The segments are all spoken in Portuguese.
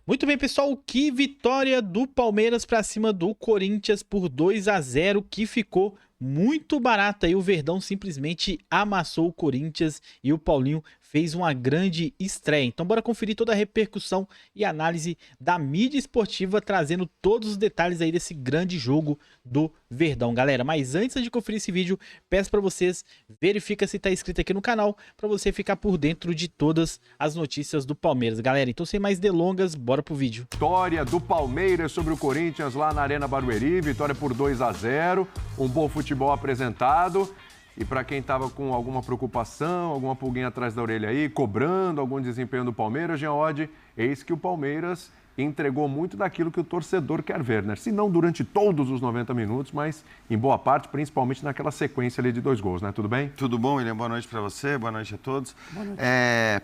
Muito bem, pessoal, que vitória do Palmeiras para cima do Corinthians por 2-0, que ficou muito barata e o Verdão simplesmente amassou o Corinthians e o Paulinho fez uma grande estreia. Então bora conferir toda a repercussão e análise da mídia esportiva, trazendo todos os detalhes aí desse grande jogo do Verdão, galera. Mas antes de conferir esse vídeo, peço para vocês, verifica se tá inscrito aqui no canal, para você ficar por dentro de todas as notícias do Palmeiras, galera. Então sem mais delongas, bora pro vídeo. Vitória do Palmeiras sobre o Corinthians lá na Arena Barueri, vitória por 2-0, um bom futebol apresentado. E para quem estava com alguma preocupação, alguma pulguinha atrás da orelha aí, cobrando algum desempenho do Palmeiras, Jean Oddi, eis que o Palmeiras entregou muito daquilo que o torcedor quer ver, né? Se não durante todos os 90 minutos, mas em boa parte, principalmente naquela sequência ali de 2 gols, né? Tudo bem? Tudo bom, William? Boa noite para você, boa noite a todos. Boa noite.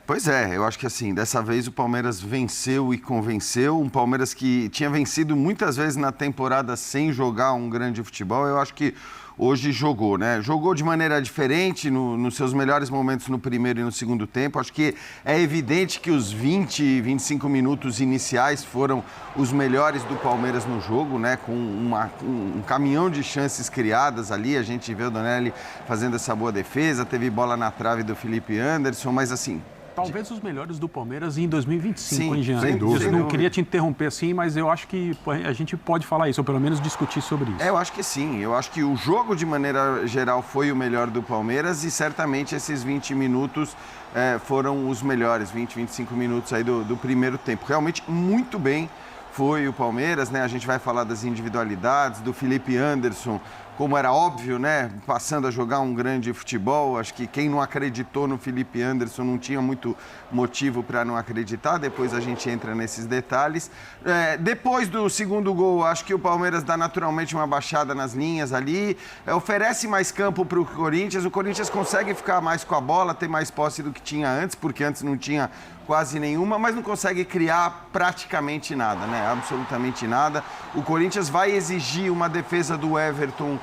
Pois é, eu acho que assim, dessa vez o Palmeiras venceu e convenceu, um Palmeiras que tinha vencido muitas vezes na temporada sem jogar um grande futebol, eu acho que hoje jogou, né? Jogou de maneira diferente nos seus melhores momentos no primeiro e no segundo tempo. Acho que é evidente que os 20, 25 minutos iniciais foram os melhores do Palmeiras no jogo, né? Com um caminhão de chances criadas ali. A gente vê o Donelli fazendo essa boa defesa, teve bola na trave do Felipe Anderson, mas assim... Talvez os melhores do Palmeiras em 2025, hein, Jean? Sem dúvida. Eu não queria te interromper assim, mas eu acho que a gente pode falar isso, ou pelo menos discutir sobre isso. Eu acho que sim. Eu acho que o jogo, de maneira geral, foi o melhor do Palmeiras e certamente esses 20 minutos foram os melhores, 20, 25 minutos aí do primeiro tempo. Realmente muito bem foi o Palmeiras, né? A gente vai falar das individualidades, do Felipe Anderson, como era óbvio, né? Passando a jogar um grande futebol. Acho que quem não acreditou no Felipe Anderson não tinha muito motivo para não acreditar. Depois a gente entra nesses detalhes. Depois do segundo gol, acho que o Palmeiras dá naturalmente uma baixada nas linhas ali, oferece mais campo para o Corinthians. O Corinthians consegue ficar mais com a bola, ter mais posse do que tinha antes, porque antes não tinha quase nenhuma, mas não consegue criar praticamente nada, né? Absolutamente nada. O Corinthians vai exigir uma defesa do Everton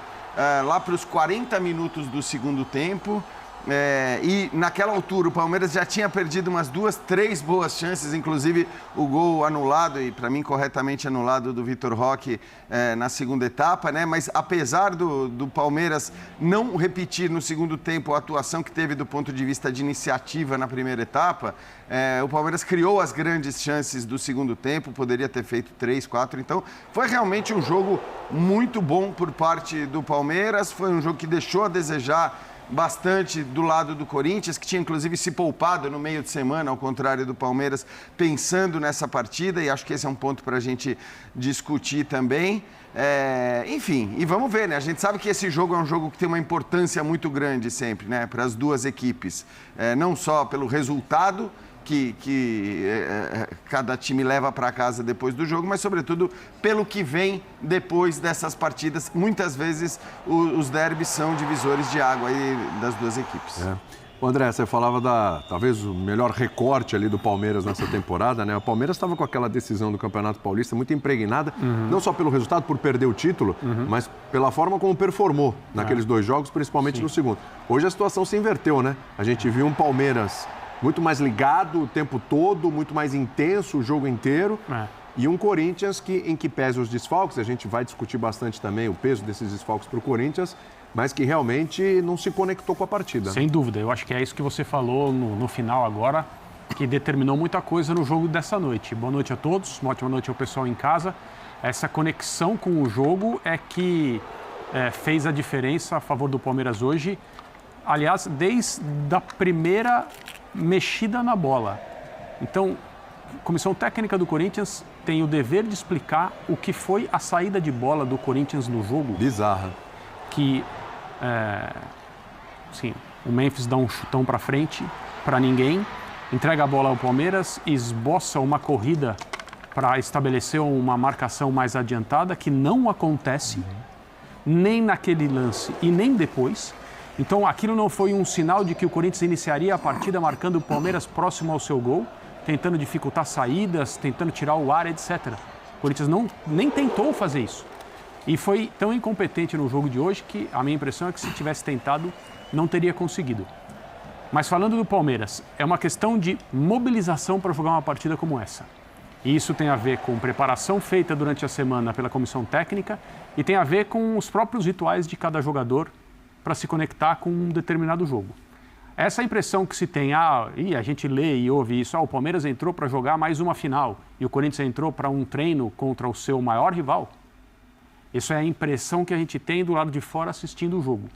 lá para os 40 minutos do segundo tempo. E naquela altura o Palmeiras já tinha perdido umas 2, 3 boas chances, inclusive o gol anulado, e para mim corretamente anulado, do Vitor Roque na segunda etapa, né? Mas apesar do Palmeiras não repetir no segundo tempo a atuação que teve do ponto de vista de iniciativa na primeira etapa, o Palmeiras criou as grandes chances do segundo tempo, poderia ter feito 3, 4, então foi realmente um jogo muito bom por parte do Palmeiras, foi um jogo que deixou a desejar bastante do lado do Corinthians, que tinha inclusive se poupado no meio de semana, ao contrário do Palmeiras, pensando nessa partida, e acho que esse é um ponto para a gente discutir também. Enfim, e vamos ver, né? A gente sabe que esse jogo é um jogo que tem uma importância muito grande sempre, né? Para as duas equipes, não só pelo resultado que cada time leva para casa depois do jogo, mas sobretudo pelo que vem depois dessas partidas. Muitas vezes os derbys são divisores de água aí das duas equipes. André, você falava talvez o melhor recorte ali do Palmeiras nessa temporada, né? O Palmeiras estava com aquela decisão do Campeonato Paulista muito impregnada, não só pelo resultado, por perder o título, mas pela forma como performou naqueles 2 jogos, principalmente no segundo. Hoje a situação se inverteu, né? A gente viu um Palmeiras muito mais ligado o tempo todo, muito mais intenso o jogo inteiro. E um Corinthians em que pese os desfalques, a gente vai discutir bastante também o peso desses desfalques para o Corinthians, mas que realmente não se conectou com a partida. Sem dúvida, eu acho que é isso que você falou no final agora, que determinou muita coisa no jogo dessa noite. Boa noite a todos, uma ótima noite ao pessoal em casa. Essa conexão com o jogo é que fez a diferença a favor do Palmeiras hoje. Aliás, desde a primeira mexida na bola. Então, a comissão técnica do Corinthians tem o dever de explicar o que foi a saída de bola do Corinthians no jogo. Bizarra. Que, o Memphis dá um chutão para frente, para ninguém, entrega a bola ao Palmeiras, esboça uma corrida para estabelecer uma marcação mais adiantada, que não acontece, nem naquele lance e nem depois. Então, aquilo não foi um sinal de que o Corinthians iniciaria a partida marcando o Palmeiras próximo ao seu gol, tentando dificultar saídas, tentando tirar o ar, etc. O Corinthians nem tentou fazer isso. E foi tão incompetente no jogo de hoje que a minha impressão é que se tivesse tentado, não teria conseguido. Mas falando do Palmeiras, é uma questão de mobilização para jogar uma partida como essa. E isso tem a ver com preparação feita durante a semana pela comissão técnica e tem a ver com os próprios rituais de cada jogador para se conectar com um determinado jogo. Essa impressão que se tem, a gente lê e ouve isso, o Palmeiras entrou para jogar mais uma final e o Corinthians entrou para um treino contra o seu maior rival. Isso é a impressão que a gente tem do lado de fora assistindo o jogo.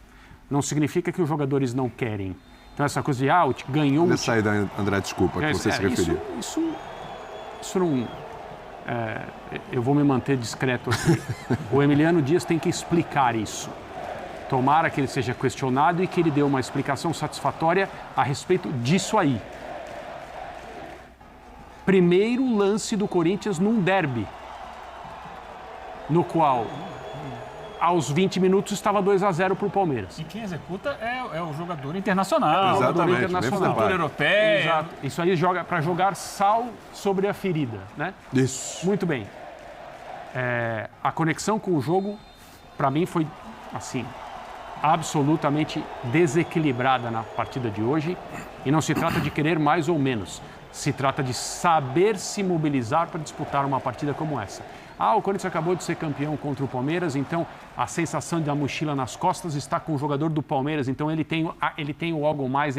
Não significa que os jogadores não querem. Então essa coisa de, ganhou... Nessa saída, André, desculpa, que você se referia. Isso não... eu vou me manter discreto aqui. O Emiliano Dias tem que explicar isso. Tomara que ele seja questionado e que ele dê uma explicação satisfatória a respeito disso aí. Primeiro lance do Corinthians num derby, no qual, aos 20 minutos, estava 2-0 para o Palmeiras. E quem executa é o jogador internacional. Exatamente, jogador europeia. Exato. Isso aí joga para jogar sal sobre a ferida, né? Isso. Muito bem. A conexão com o jogo, para mim, foi assim, absolutamente desequilibrada na partida de hoje. E não se trata de querer mais ou menos. Se trata de saber se mobilizar para disputar uma partida como essa. O Corinthians acabou de ser campeão contra o Palmeiras, então a sensação da mochila nas costas está com o jogador do Palmeiras, então ele tem o algo mais,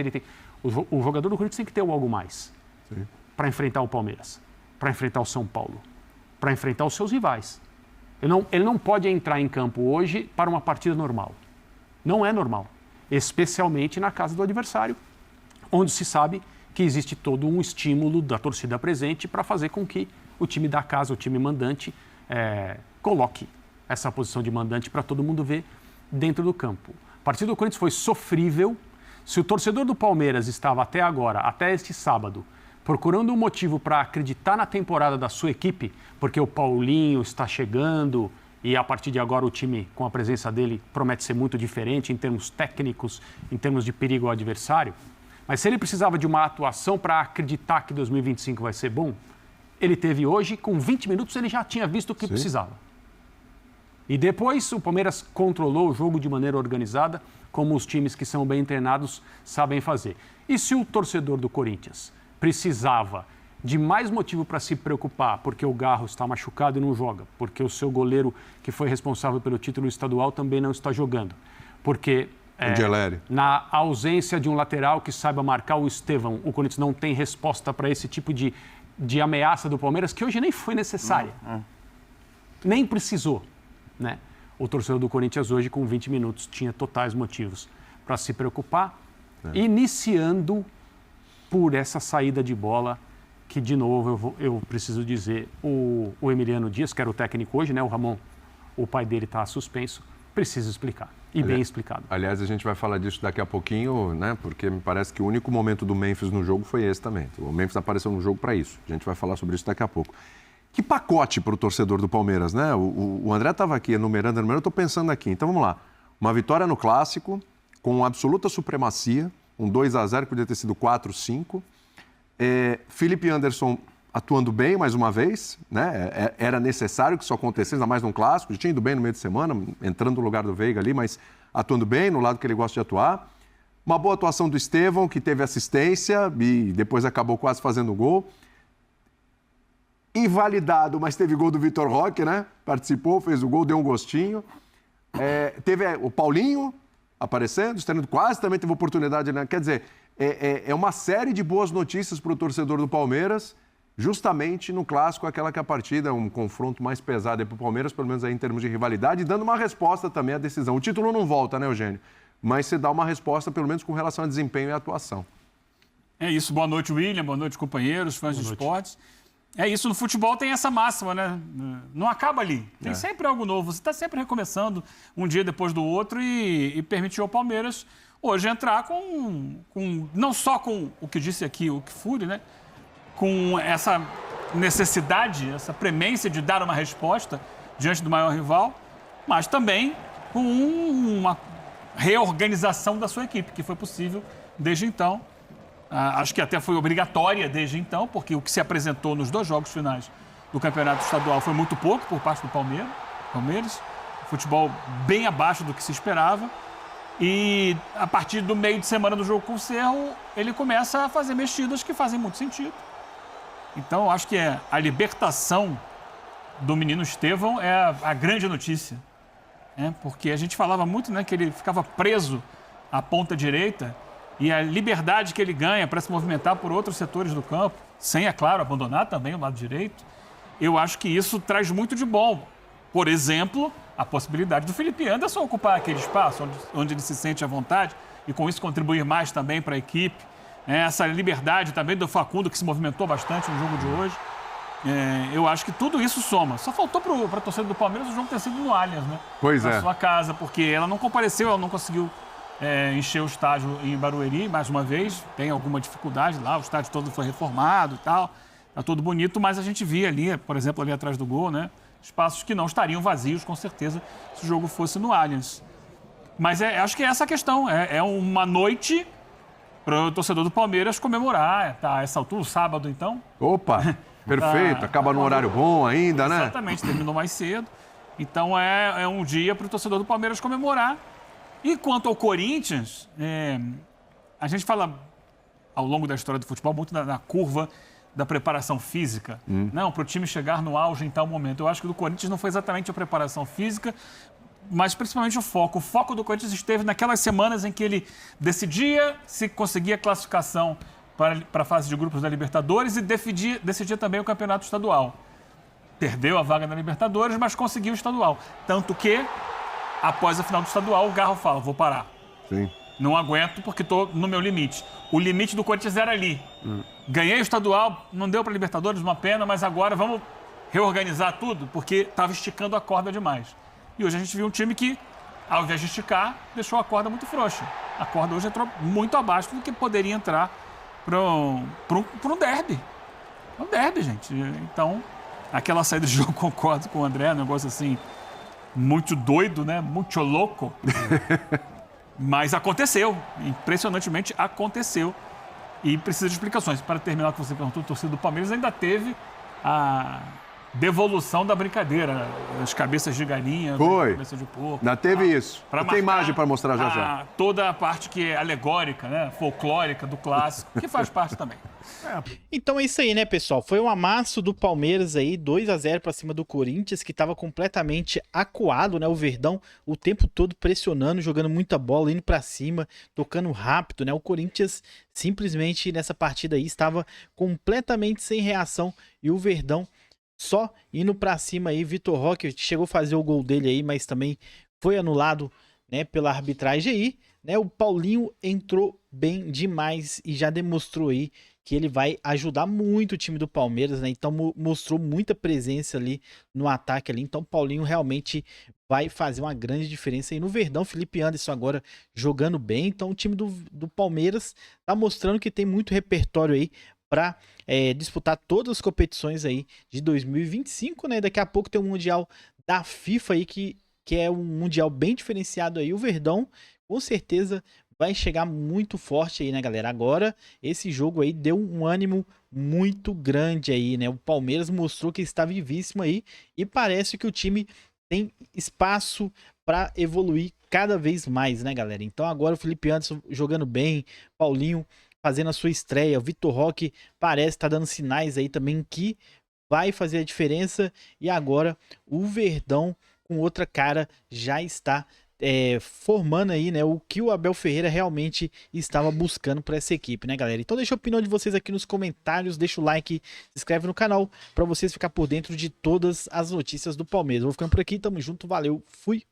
o jogador do Corinthians tem que ter o algo mais para enfrentar o Palmeiras, para enfrentar o São Paulo, para enfrentar os seus rivais. Ele não pode entrar em campo hoje para uma partida normal. Não é normal, especialmente na casa do adversário, onde se sabe que existe todo um estímulo da torcida presente para fazer com que o time da casa, o time mandante, coloque essa posição de mandante para todo mundo ver dentro do campo. A partida do Corinthians foi sofrível. Se o torcedor do Palmeiras estava até agora, até este sábado, procurando um motivo para acreditar na temporada da sua equipe, porque o Paulinho está chegando e a partir de agora o time, com a presença dele, promete ser muito diferente em termos técnicos, em termos de perigo ao adversário. Mas se ele precisava de uma atuação para acreditar que 2025 vai ser bom, ele teve hoje, com 20 minutos, ele já tinha visto o que precisava. E depois o Palmeiras controlou o jogo de maneira organizada, como os times que são bem treinados sabem fazer. E se o torcedor do Corinthians precisava de mais motivo para se preocupar, porque o Garro está machucado e não joga, porque o seu goleiro, que foi responsável pelo título estadual, também não está jogando, porque na ausência de um lateral que saiba marcar o Estevão, o Corinthians não tem resposta para esse tipo de ameaça do Palmeiras, que hoje nem foi necessária. Nem precisou, né? O torcedor do Corinthians hoje, com 20 minutos, tinha totais motivos para se preocupar, iniciando por essa saída de bola que, de novo, eu preciso dizer, o Emiliano Dias, que era o técnico hoje, né? O Ramon, o pai dele está suspenso, precisa explicar. E bem explicado. Aliás, a gente vai falar disso daqui a pouquinho, né? Porque me parece que o único momento do Memphis no jogo foi esse também. O Memphis apareceu no jogo para isso. A gente vai falar sobre isso daqui a pouco. Que pacote para o torcedor do Palmeiras, né? O André estava aqui enumerando, eu estou pensando aqui. Então vamos lá. Uma vitória no Clássico, com absoluta supremacia, um 2-0, que podia ter sido 4-5. Felipe Anderson atuando bem mais uma vez, né? Era necessário que isso acontecesse, ainda mais num Clássico. Já tinha ido bem no meio de semana, entrando no lugar do Veiga ali, mas atuando bem, no lado que ele gosta de atuar. Uma boa atuação do Estevão, que teve assistência e depois acabou quase fazendo gol. Invalidado, mas teve gol do Vitor Roque, né? Participou, fez o gol, deu um gostinho. Teve o Paulinho aparecendo, estreando quase, também teve oportunidade, né? Quer dizer, é uma série de boas notícias para o torcedor do Palmeiras, justamente no Clássico, aquela que a partida, um confronto mais pesado para o Palmeiras, pelo menos aí em termos de rivalidade, dando uma resposta também à decisão. O título não volta, né, Eugênio? Mas você dá uma resposta, pelo menos com relação a desempenho e atuação. É isso. Boa noite, William. Boa noite, companheiros, fãs de esportes. É isso, no futebol tem essa máxima, né? Não acaba ali. Tem sempre algo novo. Você está sempre recomeçando um dia depois do outro e permitiu ao Palmeiras hoje entrar não só com o que disse aqui o Kfouri, né? Com essa necessidade, essa premência de dar uma resposta diante do maior rival, mas também com uma reorganização da sua equipe, que foi possível desde então. Acho que até foi obrigatória desde então, porque o que se apresentou nos 2 jogos finais do Campeonato Estadual foi muito pouco por parte do Palmeiras. Futebol bem abaixo do que se esperava. E a partir do meio de semana do jogo com o Cerro, ele começa a fazer mexidas que fazem muito sentido. Então, eu acho que a libertação do menino Estevão é a grande notícia. Porque a gente falava muito, né, que ele ficava preso à ponta direita e a liberdade que ele ganha para se movimentar por outros setores do campo, sem, é claro, abandonar também o lado direito, eu acho que isso traz muito de bom. Por exemplo, a possibilidade do Felipe Anderson ocupar aquele espaço onde ele se sente à vontade e com isso contribuir mais também para a equipe. Essa liberdade também do Facundo, que se movimentou bastante no jogo de hoje. Eu acho que tudo isso soma. Só faltou para a torcida do Palmeiras o jogo ter sido no Allianz, né? Pois Na é. sua casa, porque ela não compareceu, ela não conseguiu encher o estádio em Barueri, mais uma vez. Tem alguma dificuldade lá, o estádio todo foi reformado e tal. Tá tudo bonito, mas a gente via ali, por exemplo, ali atrás do gol, né? Espaços que não estariam vazios, com certeza, se o jogo fosse no Allianz. Mas acho que é essa a questão. É uma noite para o torcedor do Palmeiras comemorar. Tá, essa altura, sábado, então. Opa, perfeito. Acaba num horário bom ainda, né? Exatamente, terminou mais cedo. Então é um dia para o torcedor do Palmeiras comemorar. E quanto ao Corinthians, a gente fala ao longo da história do futebol muito na curva da preparação física. Não, para o time chegar no auge em tal momento. Eu acho que do Corinthians não foi exatamente a preparação física, mas principalmente o foco. O foco do Corinthians esteve naquelas semanas em que ele decidia se conseguia classificação para a fase de grupos da Libertadores e decidia também o campeonato estadual. Perdeu a vaga na Libertadores, mas conseguiu o estadual. Tanto que, após a final do estadual, o Garro fala, vou parar. Sim. Não aguento porque estou no meu limite. O limite do Corinthians era ali. Ganhei o estadual, não deu para a Libertadores, uma pena, mas agora vamos reorganizar tudo, porque estava esticando a corda demais. E hoje a gente viu um time que, ao invés de esticar, deixou a corda muito frouxa. A corda hoje entrou muito abaixo do que poderia entrar para um derby. É um derby, gente. Então, aquela saída de jogo, concordo com o André, um negócio assim, muito doido, né? Muito louco. Mas aconteceu. Impressionantemente aconteceu. E precisa de explicações. Para terminar o que você perguntou, o torcedor do Palmeiras ainda teve a devolução da brincadeira. As cabeças de galinha, Foi. cabeça de porco. Ainda teve isso. Tem imagem para mostrar já já. Toda a parte que é alegórica, né? Folclórica do clássico, que faz parte também. Então é isso aí, né, pessoal? Foi um amasso do Palmeiras aí, 2-0 pra cima do Corinthians, que tava completamente acuado, né? O Verdão o tempo todo pressionando, jogando muita bola, indo pra cima, tocando rápido, né? O Corinthians simplesmente nessa partida aí estava completamente sem reação e o Verdão só indo pra cima aí. Vitor Roque chegou a fazer o gol dele aí, mas também foi anulado, né, pela arbitragem aí, né? O Paulinho entrou bem demais e já demonstrou aí que ele vai ajudar muito o time do Palmeiras, né? Então mostrou muita presença ali no ataque ali. Então o Paulinho realmente vai fazer uma grande diferença aí no Verdão. Felipe Anderson agora jogando bem. Então o time do Palmeiras tá mostrando que tem muito repertório aí para disputar todas as competições aí de 2025, né? Daqui a pouco tem um Mundial da FIFA aí que é um Mundial bem diferenciado aí. O Verdão com certeza vai chegar muito forte aí, né, galera? Agora, esse jogo aí deu um ânimo muito grande aí, né? O Palmeiras mostrou que está vivíssimo aí e parece que o time tem espaço para evoluir cada vez mais, né, galera? Então agora o Felipe Anderson jogando bem, Paulinho fazendo a sua estreia, o Vitor Roque parece estar dando sinais aí também que vai fazer a diferença e agora o Verdão com outra cara já está formando aí, né, o que o Abel Ferreira realmente estava buscando para essa equipe, né, galera? Então deixa a opinião de vocês aqui nos comentários, deixa o like, se inscreve no canal para vocês ficar por dentro de todas as notícias do Palmeiras. Vou ficando por aqui, tamo junto, valeu, fui!